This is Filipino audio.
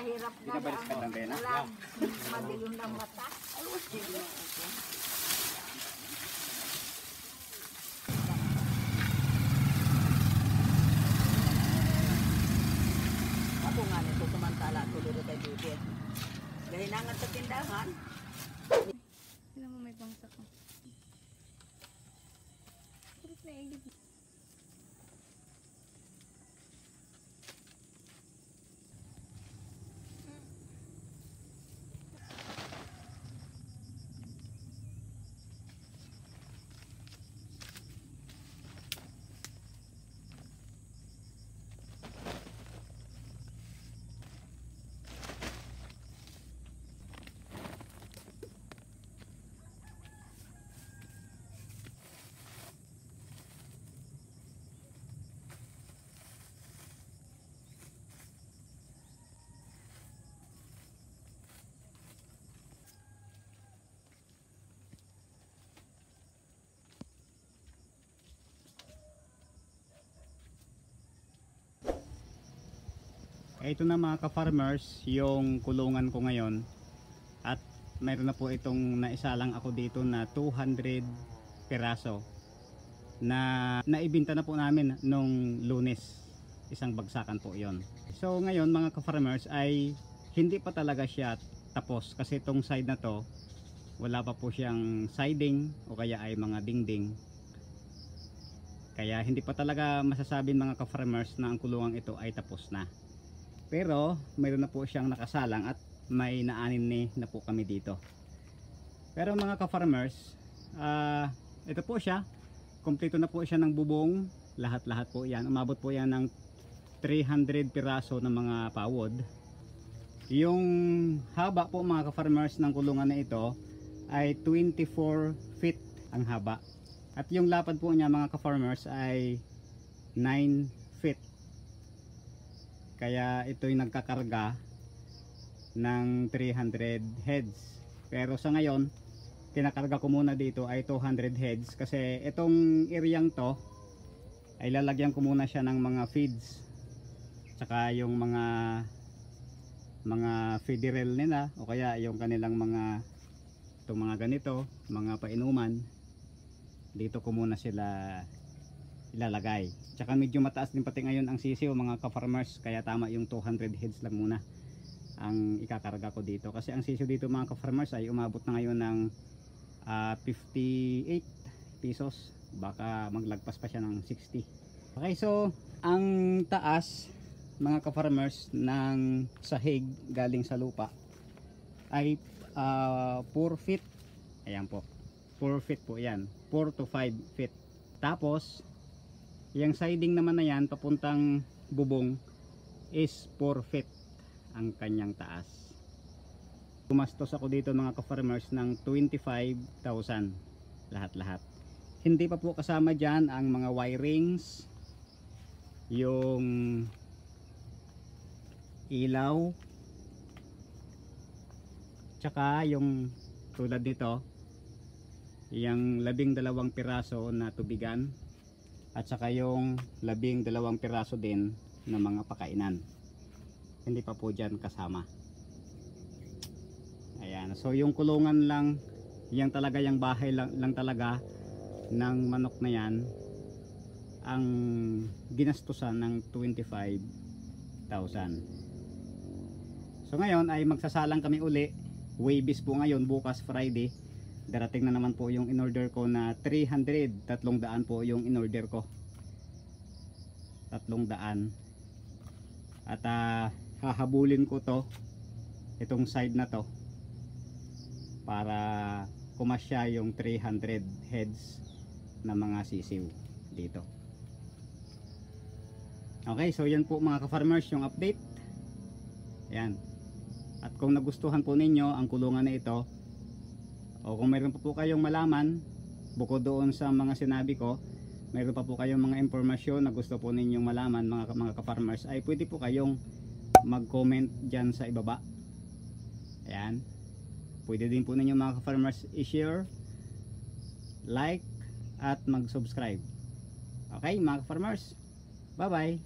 mahirap na lang. Madilim ng mata. Ako nga nito samantala tuloy kay bibit. Gahinangan sa tindahan. Sino mo may bangsa ko? Kurot na igit. Ito na mga ka-farmers yung kulungan ko ngayon, at mayroon na po itong naisalang ako dito na 200 piraso na naibinta na po namin nung Lunes. Isang bagsakan po yon. So ngayon mga ka-farmers ay hindi pa talaga siya tapos, kasi itong side na to wala pa po siyang siding o kaya ay mga dingding, kaya hindi pa talaga masasabing mga ka-farmers na ang kulungan ito ay tapos na. Pero mayroon na po siyang nakasalang at may naanin na po kami dito. Pero mga ka-farmers, ito po siya, kompleto na po siya ng bubong, lahat-lahat po yan. Umabot po yan ng 300 piraso ng mga pawod. Yung haba po mga ka-farmers ng kulungan na ito ay 24 feet ang haba. At yung lapad po niya mga ka-farmers ay 9 feet. Kaya ito'y nagkakarga ng 300 heads. Pero sa ngayon, kinakarga ko muna dito ay 200 heads. Kasi itong areang to, ay lalagyan ko muna siya ng mga feeds. Tsaka yung mga feederel nila, o kaya yung kanilang mga, itong mga ganito, mga painuman. Dito ko muna sila ilalagay. Tsaka medyo mataas din pati ngayon ang sisiw mga ka-farmers, kaya tama yung 200 heads lang muna ang ikakarga ko dito. Kasi ang sisiw dito mga ka-farmers ay umabot na ngayon ng 58 pesos, baka maglagpas pa siya ng 60. Okay, so ang taas mga ka-farmers ng sahig galing sa lupa ay 4 feet. Ayan po, 4 feet po yan, 4 to 5 feet. Tapos yung siding naman na yan papuntang bubong is 4 feet ang kanyang taas. Gumastos ako dito mga ka-farmers ng 25,000 lahat-lahat. Hindi pa po kasama dyan ang mga wirings, yung ilaw, tsaka yung tulad nito, yung 12 piraso na tubigan, at saka yung 12 piraso din ng mga pakainan. Hindi pa po dyan kasama. Ayan, so yung kulungan lang, yan talaga, yung bahay lang talaga ng manok na yan ang ginastusan ng 25,000. So ngayon ay magsasalang kami uli. Waybis po ngayon, bukas Friday. Darating na naman po yung in-order ko na 300, 300 po yung in-order ko. 300. At hahabulin ko to, itong side na to, para kumasya yung 300 heads na mga sisiw dito. Okay, so yan po mga ka-farmers yung update. Yan. At kung nagustuhan po ninyo ang kulungan na ito, o kung mayroon pa po kayong malaman bukod doon sa mga sinabi ko, mayroon pa po kayong mga impormasyon na gusto po ninyong malaman mga ka-farmers, ay pwede po kayong mag-comment dyan sa ibaba. Ayan. Pwede din po ninyo mga ka-farmers i-share, like, at mag-subscribe. Okay mga ka-farmers, bye bye.